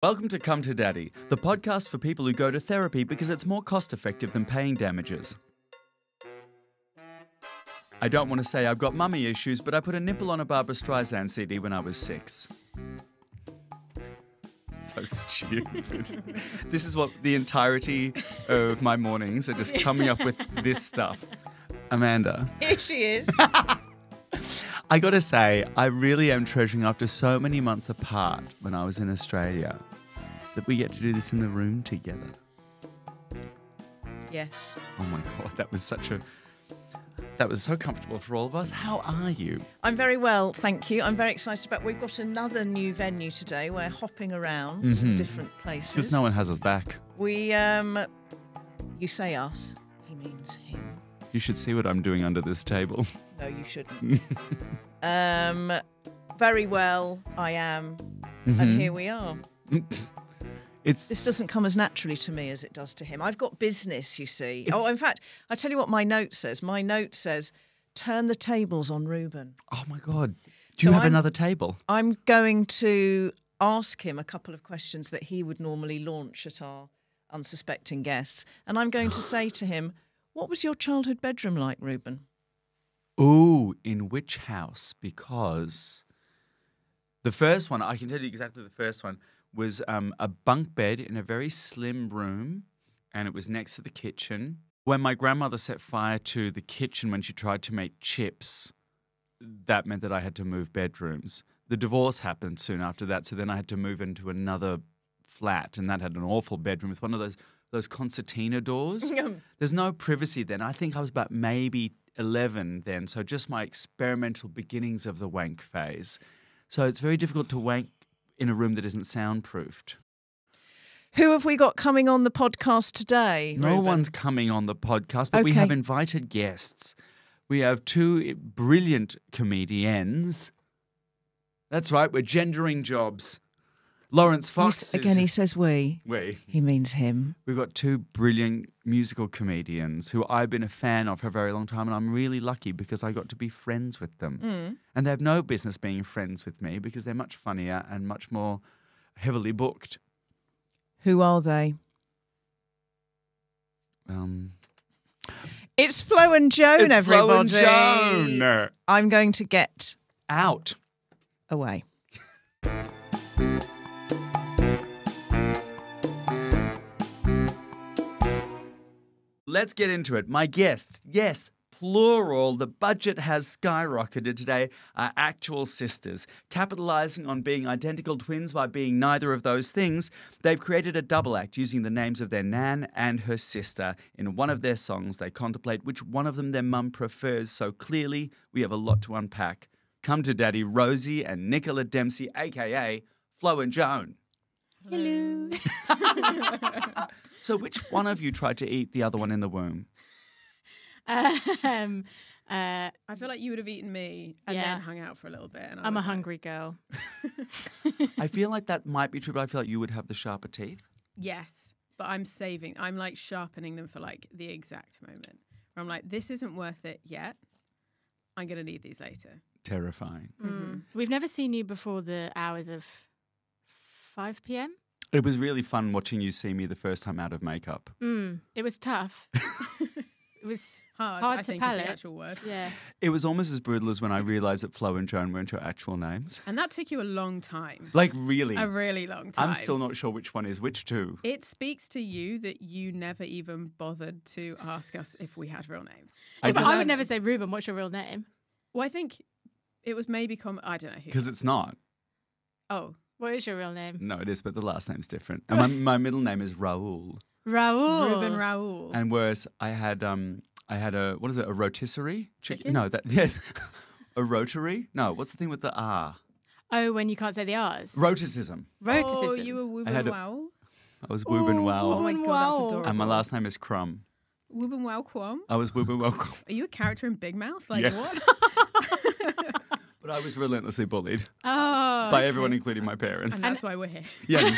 Welcome to Come to Daddy, the podcast for people who go to therapy because it's more cost-effective than paying damages. I don't want to say I've got mummy issues, but I put a nipple on a Barbra Streisand CD when I was 6. So stupid. This is what the entirety of my mornings are just coming up with this stuff. Amanda. Here she is. I got to say, I really am treasuring after so many months apart when I was in Australia that we get to do this in the room together. Yes. Oh my God, that was so comfortable for all of us. How are you? I'm very well, thank you. I'm very excited about. We've got another new venue today. We're hopping around different places. Because no one has us back. We, you say us, he means him. You should see what I'm doing under this table. No, you shouldn't. Very well, I am, and here we are. This doesn't come as naturally to me as it does to him. I've got business, you see. Oh, in fact, I tell you what my note says. My note says, turn the tables on Reuben. Oh my God. Do you have another table? I'm going to ask him a couple of questions that he would normally launch at our unsuspecting guests. And I'm going to say to him, what was your childhood bedroom like, Reuben? Ooh, in which house? Because the first one, I can tell you exactly the first one, was a bunk bed in a very slim room, and it was next to the kitchen. When my grandmother set fire to the kitchen when she tried to make chips, that meant that I had to move bedrooms. The divorce happened soon after that, so then I had to move into another flat, and that had an awful bedroom with one of those concertina doors. There's no privacy then. I think I was about maybe 11 then, so just my experimental beginnings of the wank phase. So it's very difficult to wank in a room that isn't soundproofed. Who have we got coming on the podcast today, No Reuben? one's coming on the podcast, but we have invited guests. We have two brilliant comedians. That's right, we're gendering jobs. Lawrence Fox. He says we. We. He means him. We've got two brilliant musical comedians who I've been a fan of for a very long time, and I'm really lucky because I got to be friends with them. And they have no business being friends with me because they're much funnier and much more heavily booked. Who are they? It's Flo and Joan, everybody. Flo and Joan. I'm going to get out. Away. Let's get into it. My guests, yes, plural, the budget has skyrocketed today, are actual sisters. Capitalizing on being identical twins by being neither of those things, they've created a double act using the names of their nan and her sister. In one of their songs, they contemplate which one of them their mum prefers, so clearly we have a lot to unpack. Come to Daddy, Rosie and Nicola Dempsey, a.k.a. Flo and Joan. Hello. So which one of you tried to eat the other one in the womb? I feel like you would have eaten me and then hung out for a little bit. And I'm a hungry girl. I feel like that might be true, but I feel like you would have the sharper teeth. Yes, but I'm like sharpening them for like the exact moment. Where I'm like, this isn't worth it yet. I'm going to need these later. Terrifying. We've never seen you before the hours of 5 p.m. It was really fun watching you see me the first time out of makeup. It was tough. It was hard I to think palate. is the actual word. Yeah. It was almost as brutal as when I realised that Flo and Joan weren't your actual names. And that took you a long time. Like, really? A really long time. I'm still not sure which one is which two. It speaks to you that you never even bothered to ask us if we had real names. But I would never say, Reuben, what's your real name? Well, I think it was maybe I don't know who. Because it's not. Oh. What is your real name? No, it is, but the last name's different. And my middle name is Raoul. Raoul. Reuben Raoul. And whereas I had a, what is it, a rotisserie? Chicken? No, a rotary? No, what's the thing with the R? Oh, when you can't say the R's. Roticism. Roticism. Oh, you were Reuben Raoul? I was Reuben Wow. Oh my God, that's adorable. And my last name is Crumb. Reuben Wow Kwam? I was Reuben Wow Crumb. Are you a character in Big Mouth? Like what? But I was relentlessly bullied by everyone, including my parents. And that's why we're here. Yeah.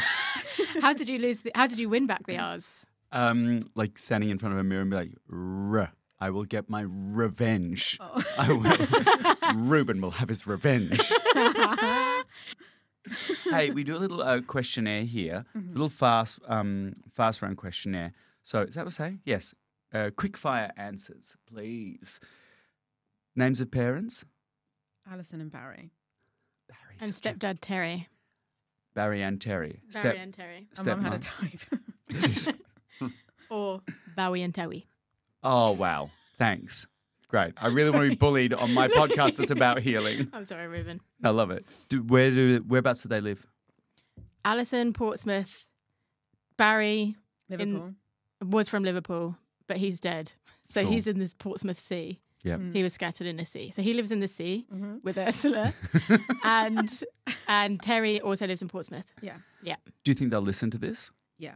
How did you win back the R's? Like standing in front of a mirror and be like, I will get my revenge. Oh. I will. Reuben will have his revenge. Hey, we do a little questionnaire here, little fast run questionnaire. So is that what I say? Yes. Quick fire answers, please. Names of parents? Alison and Barry. Barry And stepdad Terry. Barry and Terry. Barry and Terry. Mum had a type. Or Bowie and Towie. Oh, wow. Thanks. Great. I really want to be bullied on my podcast that's about healing. I'm sorry, Reuben. I love it. Whereabouts do they live? Alison, Portsmouth. Barry Liverpool. was from Liverpool, but he's dead. So Cool. he's in this Portsmouth Sea. Yeah. He was scattered in the sea. So he lives in the sea with Ursula. and Terry also lives in Portsmouth. Yeah. Yeah. Do you think they'll listen to this? Yeah.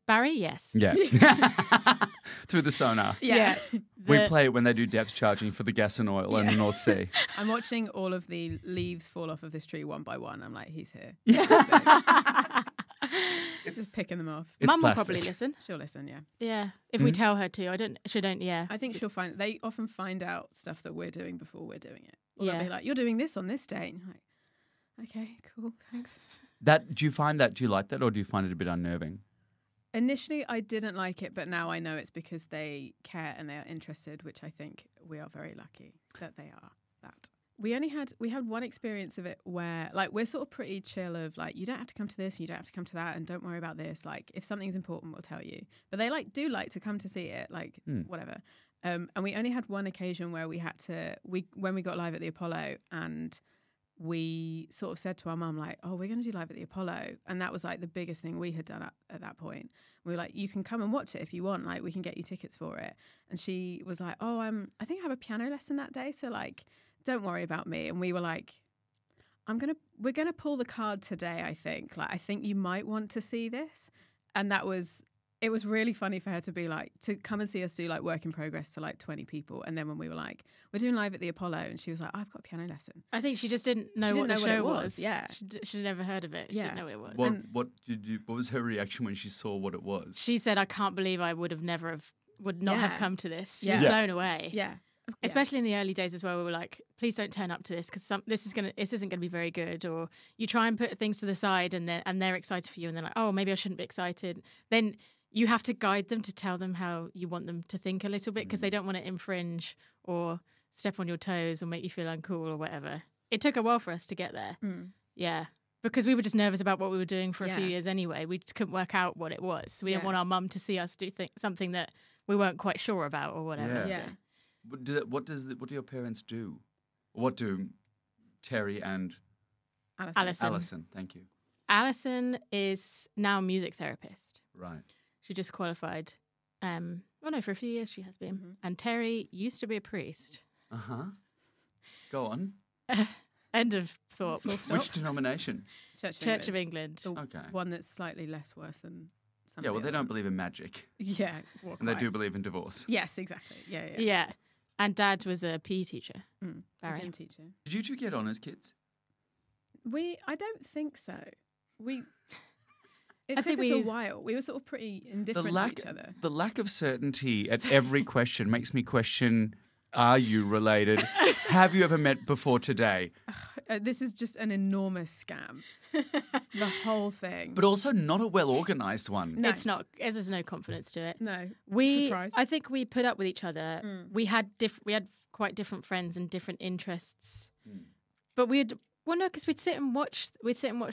Barry, yes. Yeah. Through the sonar. Yeah. We play it when they do depth charging for the gas and oil in the North Sea. I'm watching all of the leaves fall off of this tree one by one. I'm like, he's here. Just picking them off. It's Mum will plastic. probably listen. She'll listen, yeah. Yeah. If we tell her to. She don't, yeah. I think she'll find, they often find out stuff that we're doing before we're doing it. Or Yeah. they'll be like, you're doing this on this day. And you're like, okay, cool, thanks. Do you like that, or do you find it a bit unnerving? Initially, I didn't like it, but now I know it's because they care and they are interested, which I think we are very lucky that they are that. We had one experience of it where, like, we're sort of pretty chill of, like, you don't have to come to this and you don't have to come to that and don't worry about this. Like, if something's important, we'll tell you. But they, like, do like to come to see it, like, whatever. And we only had one occasion where we had to, when we got live at the Apollo, and we sort of said to our mum, like, oh, we're going to do live at the Apollo. And that was, like, the biggest thing we had done at that point. We were like, you can come and watch it if you want. Like, we can get you tickets for it. And she was like, oh, I think I have a piano lesson that day. So, like, don't worry about me. And we were like, we're going to pull the card today, I think. Like, I think you might want to see this. And it was really funny for her to be like, to come and see us do, like, work in progress to, like, 20 people. And then when we were like, we're doing live at the Apollo, and she was like, I've got a piano lesson. I think she just didn't know what the what show it was. Yeah. She'd never heard of it. She didn't know what it was. What was her reaction when she saw what it was? She said, I can't believe I would not have come to this. She was Yeah. blown away. Yeah. Especially in the early days as well, we were like, please don't turn up to this because this isn't going to be very good. Or you try and put things to the side and they're excited for you and they're like, oh, maybe I shouldn't be excited. Then you have to guide them to tell them how you want them to think a little bit because they don't want to infringe or step on your toes or make you feel uncool or whatever. It took a while for us to get there. Yeah. Because we were just nervous about what we were doing for a few years anyway. We just couldn't work out what it was. We didn't want our mum to see us do something that we weren't quite sure about or whatever. Yeah. What do your parents do? What do Terry and Alison. Thank you. Alison is now a music therapist. Right. She just qualified. For a few years she has been. And Terry used to be a priest. Uh-huh. Go on. End of thought. Full stop. Which denomination? Church of England. The Okay. one that's slightly less worse than some Yeah, of well, the they other don't ones. believe in magic. Yeah. Well, And they quite. do believe in divorce. Yes, exactly. Yeah. Yeah. And Dad was a PE teacher. A Barry. gym teacher. Did you two get on as kids? I don't think so. It I took think us a while. We were sort of pretty indifferent to each other. The lack of certainty at every question makes me question, are you related? Have you ever met before today? This is just an enormous scam. The whole thing. But also not a well-organised one. No. It's not. There's no confidence to it. No. I think we put up with each other. We had quite different friends and different interests. But because we'd sit and watch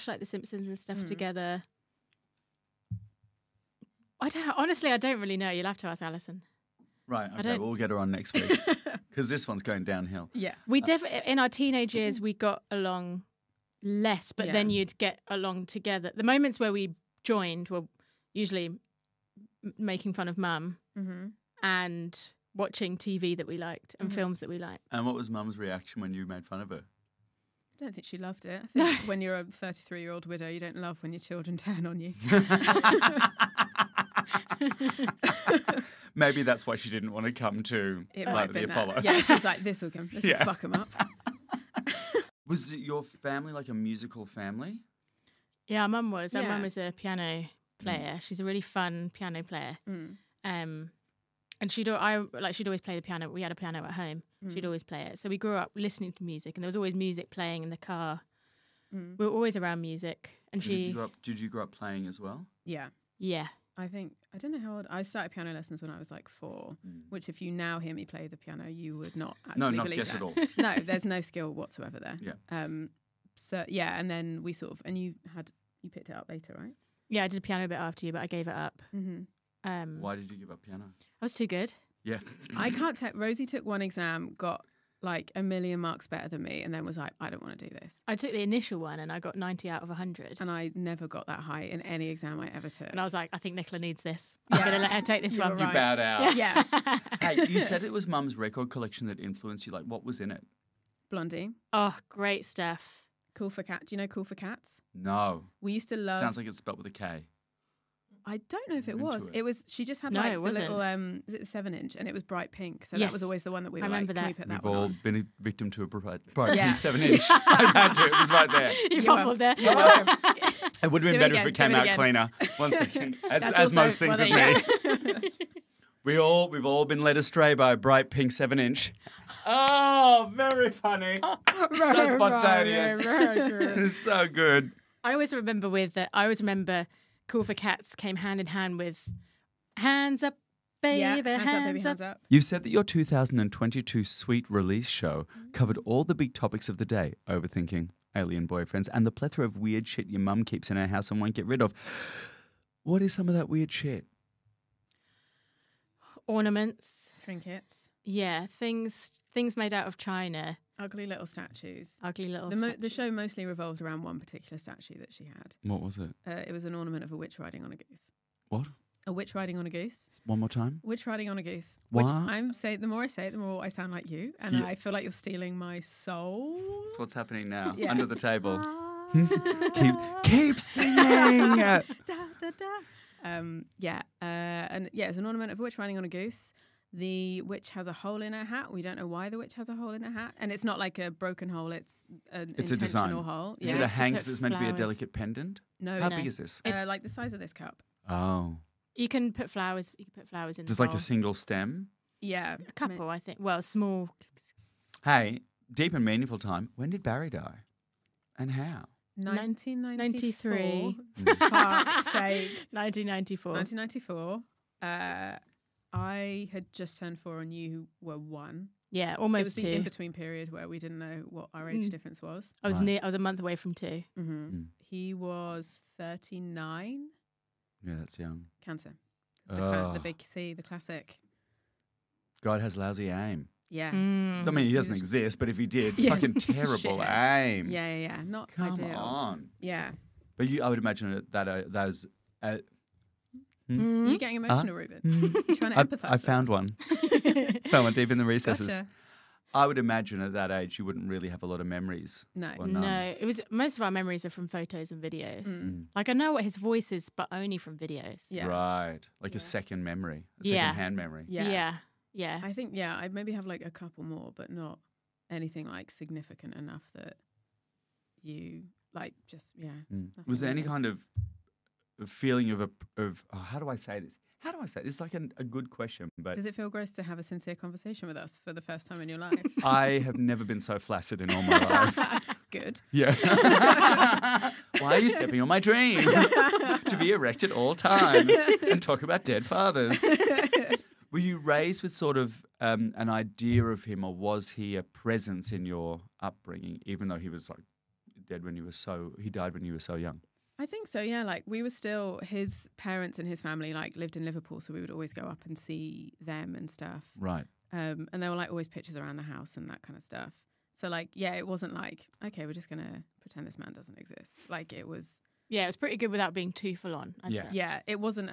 like The Simpsons and stuff together. I don't really know. You'll have to ask Alison. Right, okay, we'll get her on next week. Because this one's going downhill. Yeah. We in our teenage years, we got along less, but then you'd get along together. The moments where we joined were usually making fun of Mum and watching TV that we liked and films that we liked. And what was Mum's reaction when you made fun of her? I don't think she loved it. I think when you're a 33-year-old widow, you don't love when your children turn on you. Maybe that's why she didn't want to come to the Apollo. Yeah, she was like, this will come. This will fuck them up. Was your family like a musical family? Yeah, our mum was. Our Yeah. mum is a piano player. She's a really fun piano player. And she'd always play the piano. We had a piano at home. She'd always play it. So we grew up listening to music, and there was always music playing in the car. we were always around music. And Did you grow up playing as well? Yeah. yeah. I don't know how old. I started piano lessons when I was like 4, which if you now hear me play the piano, you would not actually not believe guess that. at all. No, there's no skill whatsoever there. Yeah. So yeah, and then we sort of, and you picked it up later, right? Yeah, I did piano a bit after you, but I gave it up. Mm-hmm. Why did you give up piano? I was too good. Yeah. I can't tell. Rosie took one exam, got like a million marks better than me, and then was like, I don't want to do this. I took the initial one and I got 90 out of 100. And I never got that high in any exam I ever took. And I was like, I think Nicola needs this. I'm going to let her take this one. You bowed out. Yeah. Hey, you said it was Mum's record collection that influenced you. Like, what was in it? Blondie. Oh, great stuff. Cool for Cats. Do you know Cool for Cats? No. We used to love. Sounds like it's spelled with a K. I don't know if it Into was. it. It was. She just had No, like it the wasn't. little. Is it the 7-inch? And it was bright pink. So that Yes. was always the one that we were I like. remember Can we that. put that We've one all on? been a victim to a bright Yeah. 7-inch. I had to. It was right there. You fumbled there. You're welcome. It would have been Do it better if again, it came do it out again. cleaner. 1 second. That's As also- most things well, with there me. you go. We've all been led astray by a bright pink 7-inch. Oh, very funny. So spontaneous. It's so good. I always remember Cool for Cats came hand in hand with Hands Up, Baby, Yeah, hands up, baby, Hands hands Up. up. You said that your 2022 Sweet release show covered all the big topics of the day: overthinking, alien boyfriends, and the plethora of weird shit your mum keeps in her house and won't get rid of. What is some of that weird shit? Ornaments. Trinkets. Yeah, things made out of china. Ugly little statues. Ugly little The statues. show mostly revolved around one particular statue that she had. What was it? It was an ornament of a witch riding on a goose. What? A witch riding on a goose. One more time? Witch riding on a goose. What? Which the more I say it, the more I sound like you. And Yeah. I feel like you're stealing my soul. That's what's happening now. Yeah. Under the table. Ah. Keep singing. Da, da, da. And it's an ornament of a witch riding on a goose. The witch has a hole in her hat. We don't know why the witch has a hole in her hat, and it's not like a broken hole. It's an It's a intentional design. hole. Is Yeah. it a It's to hang? put It's meant to be a flowers. delicate pendant? No, How it's, big is this? It's- like the size of this cup. Oh. You can put flowers. You can put flowers in. Just the like a bowl. single stem? Yeah, A couple, I think. Well, small. Hey, deep and meaningful time. When did Barry die? And how? 1993. 93. Fuck's sake. 1994. 1994. I had just turned 4 and you were 1. Yeah, It was almost the 2. in-between period where we didn't know what our age difference was. I was Right. I was a month away from 2. Mm-hmm. He was 39. Yeah, that's young. Cancer. Oh. The big C, the classic. God has lousy aim. Yeah. Mm. I mean, he He's doesn't a- exist, but if he did, Yeah. fucking terrible Shithead. aim. Yeah. Not Come ideal. on. Yeah. But I would imagine that was. Mm. Are you getting emotional, Reuben? You trying to I empathise? with found us? one. Found one deep in the recesses. Gotcha. I would imagine at that age you wouldn't really have a lot of memories. No. Or none. No, it was most of our memories are from photos and videos. Mm. Like I know what his voice is, but only from videos. Yeah. Right. Like Yeah. a second memory, a Yeah. second-hand memory. Yeah. Yeah. I think, I maybe have like a couple more, but not anything like significant enough that you like just, Mm. nothing Was there any really. kind of feeling of how do I say this? How do I say it? It's like a good question, but Does it feel gross to have a sincere conversation with us for the first time in your life? I have never been so flaccid in all my life. Good. Yeah. Why are you stepping on my dream? To be erect at all times and talk about dead fathers. Were you raised with sort of an idea of him, or was he a presence in your upbringing, even though he was like dead when he died when you were so young? I think so, yeah. Like we were still, his parents and his family like lived in Liverpool, so we would always go up and see them and stuff. Right. And there were like always pictures around the house and that kind of stuff. So like, yeah, it wasn't like, okay, we're just going to pretend this man doesn't exist. Like it was, Yeah, it was pretty good without being too full on. I'd Yeah. say. yeah, it wasn't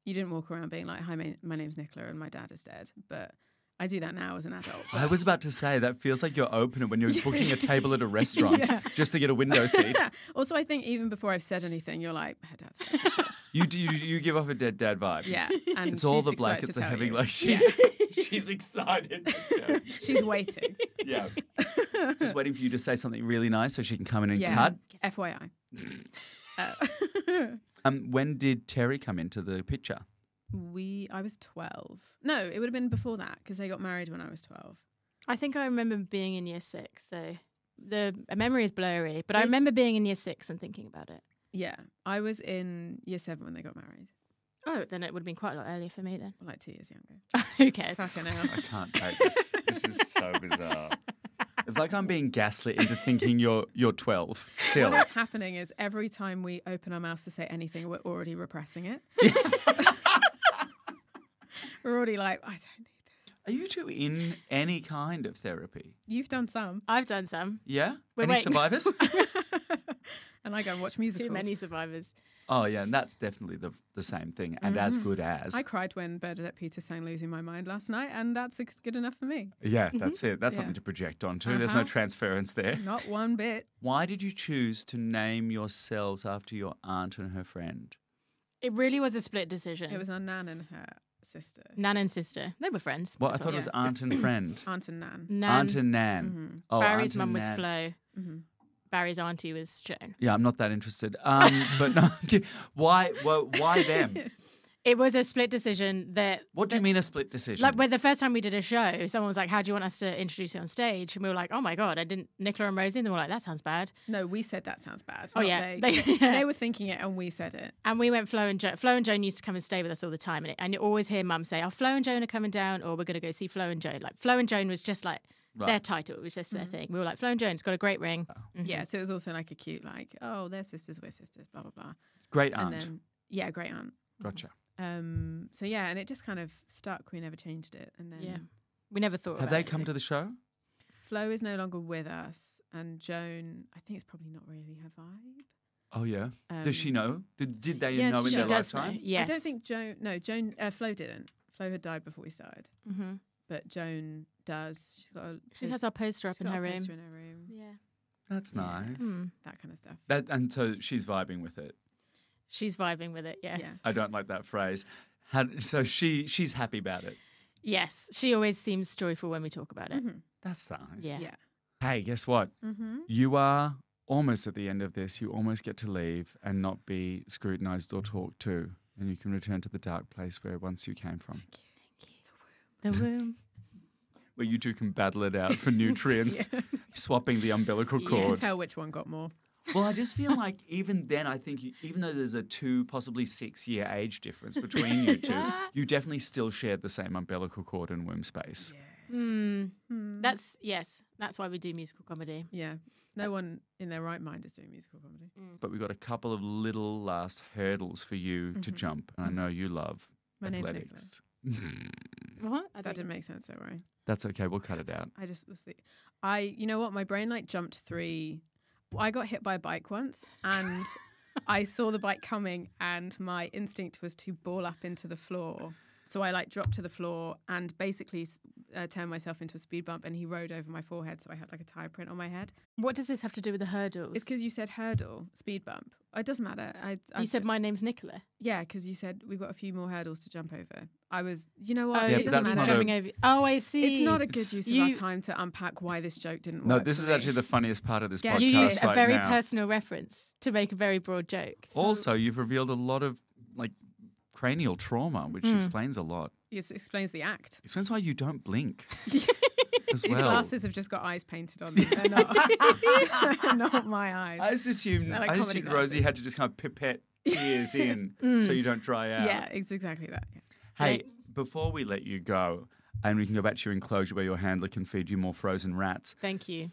you didn't walk around being like, hi, my name's Nicola and my dad is dead. But I do that now as an adult. I but- was about to say that feels like you're opening when you're booking a table at a restaurant Yeah. just to get a window seat. Also, I think even before I've said anything, you're like, her dad's dead for sure. You give off a dead dad vibe. Yeah. And It's all she's the excited blankets to are tell having you. like Yeah. she's excited. She's waiting. Yeah. Just waiting for you to say something really nice so she can come in and Yeah. cut. FYI. When did Terry come into the picture? I was 12. No, it would have been before that because they got married when I was 12. I think I remember being in year 6. So the memory is blurry, but I remember being in year 6 and thinking about it. Yeah, I was in year 7 when they got married. Oh, then it would have been quite a lot earlier for me then. Well, like 2 years younger. Who cares? Fucking hell. I can't take this. This is so bizarre. It's like I'm being gaslit into thinking you're 12 still. What is happening is every time we open our mouths to say anything, we're already repressing it. We're already like, I don't need this. Are you two in any kind of therapy? You've done some. I've done some. Yeah? We're Any waiting. survivors? And I go and watch musicals. Too many survivors. Oh, yeah, and that's definitely the same thing, and as good as. I cried when Bernadette Peters sang Losing My Mind last night, and that's good enough for me. Yeah, that's it. That's Yeah. something to project onto. There's no transference there. Not one bit. Why did you choose to name yourselves after your aunt and her friend? It really was a split decision. It was our Nan and her sister. Nan and sister. They were friends. Well, I thought it was aunt and friend. Aunt and Nan. Nan. Aunt and Nan. Oh, Barry's Aunt and mum was Nan. Flo. Mm-hmm. Barry's auntie was Joan. Yeah, I'm not that interested. But no, why them? It was a split decision that... What do you mean a split decision? Like, when the first time we did a show, someone was like, how do you want us to introduce you on stage? And we were like, oh my God, I didn't... Nicola and Rosie, and they were like, that sounds bad. No, we said that sounds bad. Oh, not yeah. They were thinking it and we said it. And we went Flo and Joan. Flo and Joan used to come and stay with us all the time. And you always hear mum say, oh, Flo and Joan are coming down, or we're going to go see Flo and Joan. Like, Flo and Joan was just like their title. It was just their thing. We were like, Flo and Joan's got a great ring. Mm-hmm. Yeah, so it was also like a cute, like, oh, they're sisters, we're sisters, blah, blah, blah. Great And aunt. then, yeah, great aunt. Gotcha. So yeah, and it just kind of stuck. We never changed it. And then Yeah. We never thought Have about they it. come to the show? Flo is no longer with us, and Joan, I think it's probably not really her vibe. Oh, yeah. Does she know? Did they yeah, know in she their does lifetime? know. Yes. I don't think Flo didn't. Flo had died before we started, Mm-hmm. but Joan does. She has our poster up she's in got her a room. poster in her room. Yeah. That's Yeah. nice. Mm. That kind of stuff. And so she's vibing with it. She's vibing with it, yes. Yeah. I don't like that phrase. So she's happy about it. Yes. She always seems joyful when we talk about it. Mm-hmm. That's nice. Yeah. Yeah. Hey, guess what? Mm-hmm. You are almost at the end of this. You almost get to leave and not be scrutinized or talked to. And you can return to the dark place where once you came from. The womb. Where you two can battle it out for nutrients, swapping the umbilical Yeah. You can cord. tell which one got more. Well, I just feel like even then, I think even though there's a 2, possibly 6-year age difference between you two, you definitely still shared the same umbilical cord and womb space. That's why we do musical comedy. Yeah. No one in their right mind is doing musical comedy. But we've got a couple of little last hurdles for you to jump. And I know you love My name's athletics. What? That didn't make sense, don't worry. That's okay. We'll cut it out. I just was you know what? My brain like jumped 3. I got hit by a bike once and I saw the bike coming and my instinct was to ball up into the floor. So I like dropped to the floor and basically turned myself into a speed bump and he rode over my forehead. So I had like a tire print on my head. What does this have to do with the hurdles? It's because you said hurdle, speed bump. It doesn't matter. You said my name's Nicola. Yeah, because you said we've got a few more hurdles to jump over. I was, you know what? Oh, Yeah, it but doesn't that's matter. not jumping over. Oh, I see. It's not a good use of our time to unpack why this joke didn't work. No, this for is me. actually the funniest part of this Yeah, podcast You used a right very now. personal reference to make a very broad joke. Also, you've revealed a lot of like cranial trauma, which explains a lot. It explains the act. Explains why you don't blink as These well. glasses have just got eyes painted on them. They're not, not my eyes. I just assumed, They're like I comedy assumed Rosie glasses. had to just kind of pipette tears in so you don't dry out. Yeah, it's exactly that. Yeah. Hey, before we let you go, and we can go back to your enclosure where your handler can feed you more frozen rats, Thank you.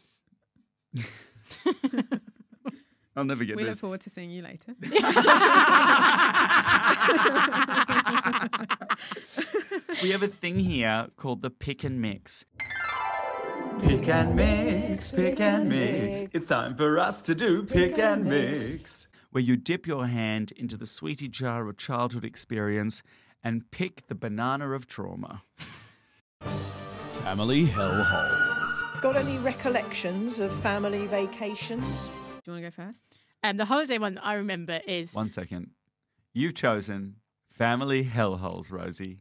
I'll never get We look this. forward to seeing you later. We have a thing here called the pick and mix. Pick and mix, pick and mix. It's time for us to do pick and mix. Where you dip your hand into the sweetie jar of childhood experience and pick the banana of trauma. Family hellholes. Got any recollections of family vacations? Do you want to go first? The holiday one that I remember is 1 second. You've chosen family hellholes, Rosie.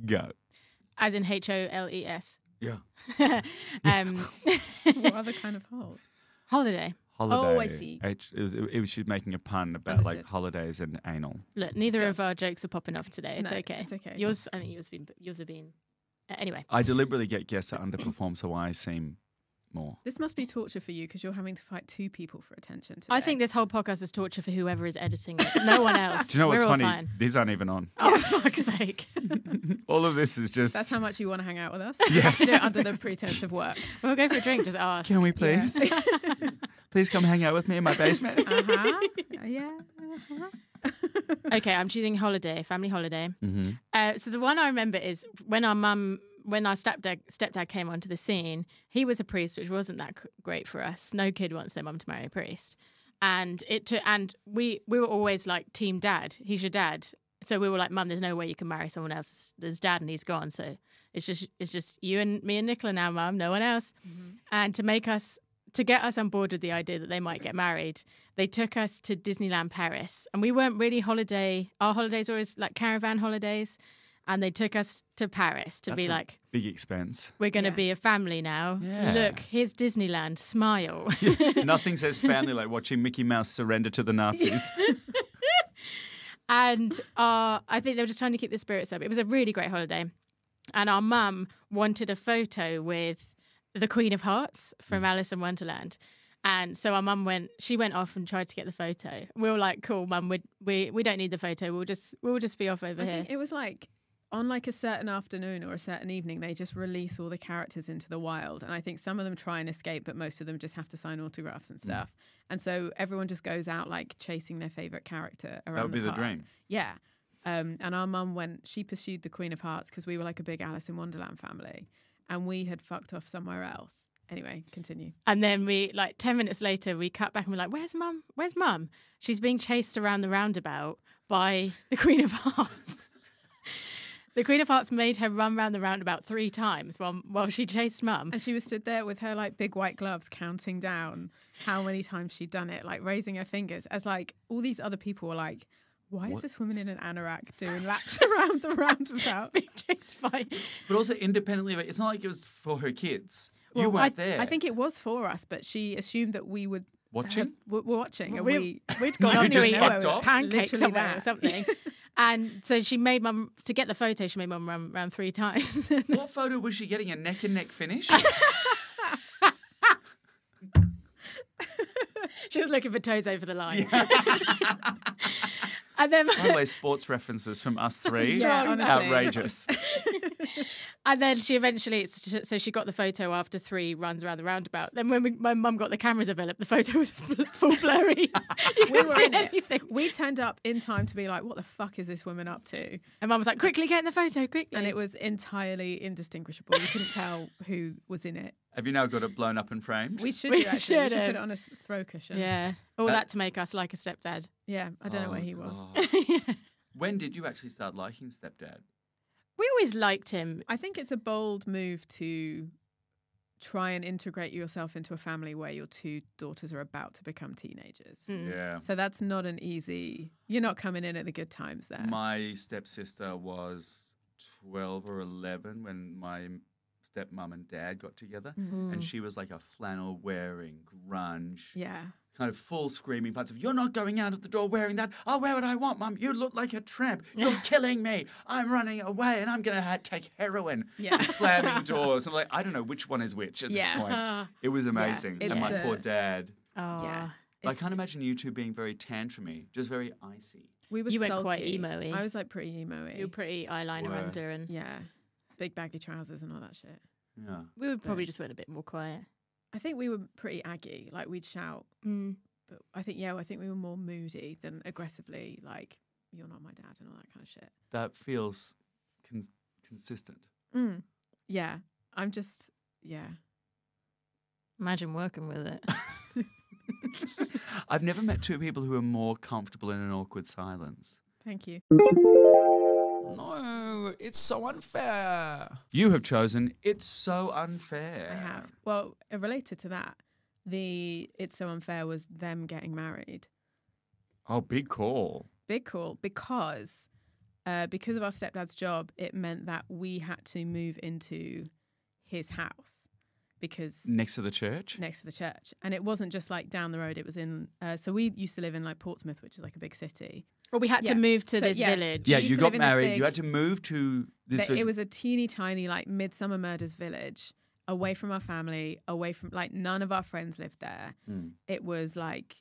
Go. as in HOLES. Yeah. What other kind of holes? Holiday. Holiday. Oh, I see. It was she making a pun about like Understood. holidays and anal. Look, neither of our jokes are popping off today. It's No, okay. it's okay. Yours, I think yours have been. Anyway, I deliberately get guests that underperform so I seem more. This must be torture for you because you're having to fight 2 people for attention today. I think this whole podcast is torture for whoever is editing it. No one else. Do you know what's We're all funny? fine. These aren't even on. Oh, for fuck's sake. All of this is just... That's how much you want to hang out with us. You have to do it under the pretense of work. We'll go for a drink, just ask. Can we please? Please come hang out with me in my basement. Yeah. Okay, I'm choosing holiday, family holiday. Mm-hmm. So the one I remember is when our stepdad came onto the scene. He was a priest, which wasn't that great for us. No kid wants their mum to marry a priest, and we were always like team dad. He's your dad, so we were like, Mum, there's no way you can marry someone else. There's dad, and he's gone. So it's just you and me and Nicola now, Mum. No one else. Mm-hmm. And to get us on board with the idea that they might get married, they took us to Disneyland Paris. And we weren't really our holidays were always like caravan holidays. And they took us to Paris to be like... big expense. We're going to be a family now. Yeah. Look, here's Disneyland. Smile. Nothing says family like watching Mickey Mouse surrender to the Nazis. And I think they were just trying to keep the spirits up. It was a really great holiday. And our mum wanted a photo with the Queen of Hearts from Alice in Wonderland. And so our mum went off and tried to get the photo. We were like, cool, Mum, we don't need the photo. We'll just be off over I here. think it was like on like a certain afternoon or a certain evening, they just release all the characters into the wild. And I think some of them try and escape, but most of them just have to sign autographs and stuff. And so everyone just goes out like chasing their favourite character around. That would be the park. dream. Yeah. And our mum she pursued the Queen of Hearts because we were like a big Alice in Wonderland family. And we had fucked off somewhere else. Anyway, continue. And then 10 minutes later, we cut back and we're like, where's Mum? Where's Mum? She's being chased around the roundabout by the Queen of Hearts. The Queen of Hearts made her run round the roundabout 3 times while she chased Mum. And she was stood there with her like big white gloves counting down how many times she'd done it, like raising her fingers as like all these other people were like, why is this woman in an anorak doing laps around the roundabout? Being chased by... But also independently, it's not like it was for her kids. Well, you weren't there. I think it was for us, but she assumed that we would... Watching? We're watching. Well, and we'd gone on to eat fucked off? pancakes Literally somewhere that. or something. And so she made Mum, to get the photo, she made Mum run around 3 times. What photo was she getting? A neck and neck finish? She was looking for toes over the line. And then, By the way, sports references from us 3. Yeah, honestly. Outrageous. and then she eventually, so she got the photo after 3 runs around the roundabout. Then when my mum got the camera developed, the photo was full blurry. We were in it. We turned up in time to be like, what the fuck is this woman up to? And Mum was like, quickly get in the photo, quickly. And it was entirely indistinguishable. You couldn't tell who was in it. Have you now got it blown up and framed? We should We do, actually. We should should have. put it on a throw cushion. Yeah. All That- that to make us like a stepdad. Yeah, I don't know where he was. God. When did you actually start liking Stepdad? We always liked him. I think it's a bold move to try and integrate yourself into a family where your 2 daughters are about to become teenagers. Yeah. So that's not an easy... You're not coming in at the good times there. My stepsister was 12 or 11 when my stepmom and dad got together. And she was like a flannel wearing grunge. Yeah. Kind of full screaming parts of, you're not going out of the door wearing that. I'll wear what I want, Mum. You look like a tramp. You're killing me. I'm running away and I'm going to take heroin. Yeah. Slamming doors. I'm like, I don't know which one is which at this Yeah. point. It was amazing. it's and my a- poor dad. Oh. Yeah. I can't imagine you 2 being very tantrumy, just very icy. We were You went sulky. quite emo-y. I was like pretty emo-y. You were pretty eyeliner Were. under, and Yeah. Big baggy trousers and all that shit. Yeah. we would probably just went a bit more quiet. I think we were pretty aggy. Like we'd shout. But I think we were more moody than aggressively like, you're not my dad and all that kind of shit. That feels consistent. Yeah. I'm just, yeah. Imagine working with it. I've never met 2 people who are more comfortable in an awkward silence. Thank you. No, it's so unfair. You have chosen It's So Unfair. I have. Well, related to that, It's So Unfair was them getting married. Oh, big call. Big call because of our stepdad's job, it meant that we had to move into his house because Next to the church? next to the church. And it wasn't just like down the road. It was in, so we used to live in like Portsmouth, which is like a big city. Well, we had Yeah. to move to So, this yes. village. Yeah, We used you to got live in this married. big- You had to move to this. But it was a teeny tiny like Midsummer Murders village away from our family, away from like none of our friends lived there. It was like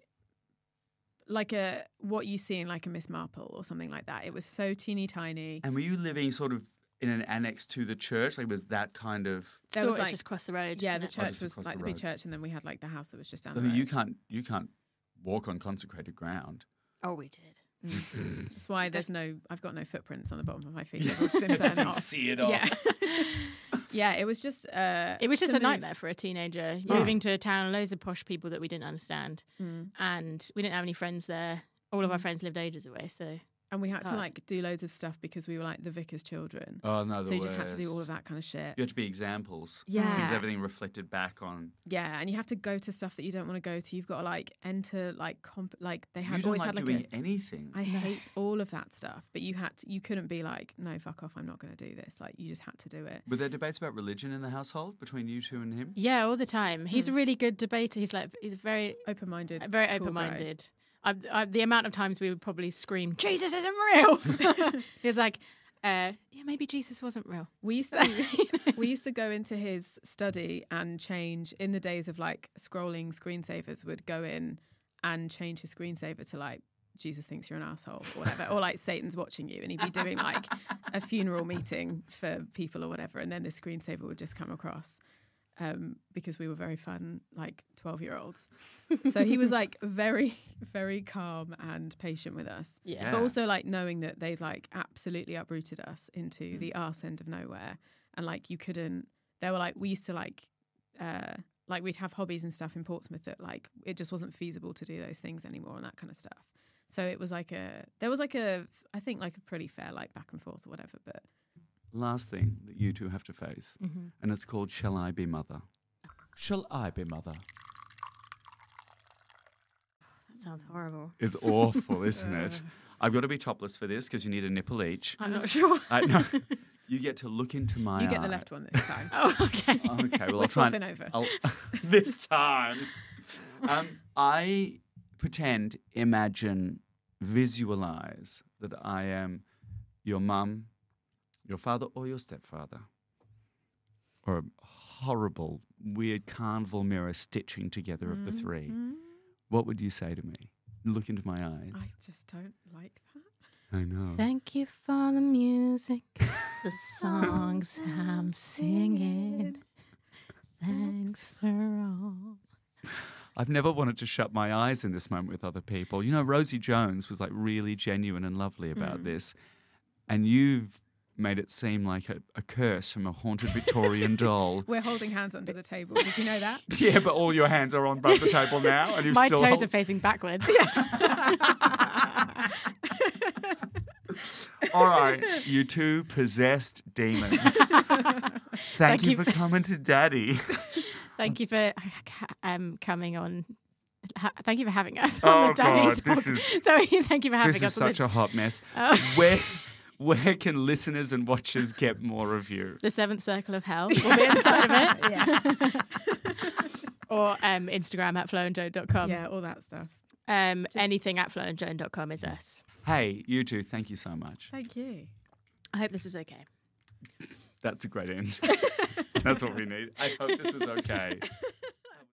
what you see in like a Miss Marple or something like that. It was so teeny tiny. And were you living sort of in an annex to the church? Like, was that kind of... So was it was like, just across the road. yeah, the wasn't it? church just was across like the the big road. church, and then we had like the house that was just down So the road. you can't walk on consecrated ground. Oh, we did. That's why I've got no footprints on the bottom of my feet. They've all just been burnt off. See it all. Yeah. Yeah, it was just a nightmare for a teenager moving to a town, loads of posh people that we didn't understand, and we didn't have any friends there. All of our friends lived ages away, so. And we had to hard. like do loads of stuff because we were like the vicar's children. Oh, no, so you just had to do all of that kind of shit. You had to be examples. Yeah. Because everything reflected back on... Yeah, and you have to go to stuff that you don't want to go to. You've got to like enter like they had You don't always like had like doing anything. I hate all of that stuff, but you couldn't be like, no, fuck off, I'm not going to do this. Like you just had to do it. Were there debates about religion in the household between you two and him? Yeah, all the time. He's a really good debater. He's very Open-minded. very cool open-minded. The amount of times we would probably scream, "Jesus isn't real." He was like, "Yeah, maybe Jesus wasn't real." We used to go into his study and change in the days of like scrolling screensavers. Would go in and change his screensaver to like Jesus thinks you're an asshole or whatever, or like Satan's watching you, and he'd be doing like a funeral meeting for people or whatever, and then the screensaver would just come across. Because we were very fun, like 12-year-olds. So he was like very, very calm and patient with us. Yeah. But also like knowing that they'd like absolutely uprooted us into the arse end of nowhere. And like you couldn't, they were like, we used to like we'd have hobbies and stuff in Portsmouth that like, it just wasn't feasible to do those things anymore and that kind of stuff. So it was like I think like a pretty fair like back and forth or whatever, but. Last thing that you two have to face, and it's called Shall I Be Mother? Shall I Be Mother? That sounds horrible. It's awful, isn't it? I've got to be topless for this because you need a nipple each. I'm not sure. No, you get to look into my eye. You get the left one this time. Oh, okay. Okay, well, We're I'll try swapping over. this time. I pretend, imagine, visualize that I am your mum, your father or your stepfather, or a horrible, weird carnival mirror stitching together of the three. What would you say to me? Look into my eyes. I just don't like that. I know. Thank you for the music, the songs I'm singing. Thanks for all. I've never wanted to shut my eyes in this moment with other people. You know, Rosie Jones was like really genuine and lovely about this. And you've made it seem like a curse from a haunted Victorian doll. We're holding hands under the table. Did you know that? Yeah, but all your hands are on above the table now. And you've My still toes are facing backwards. All right, you two possessed demons. Thank you for coming to Daddy. Thank you for coming on. Thank you for having us on the Daddy God, Talk. this is Sorry, thank you for having this us. is such a hot mess. Where can listeners and watchers get more of you? The Seventh Circle of Hell will be inside of it. Yeah. Or Instagram at floandjoan.com. Yeah, all that stuff. Anything at floandjoan.com is us. Hey, you two, thank you so much. Thank you. I hope this was okay. That's a great end. That's what we need. I hope this was okay.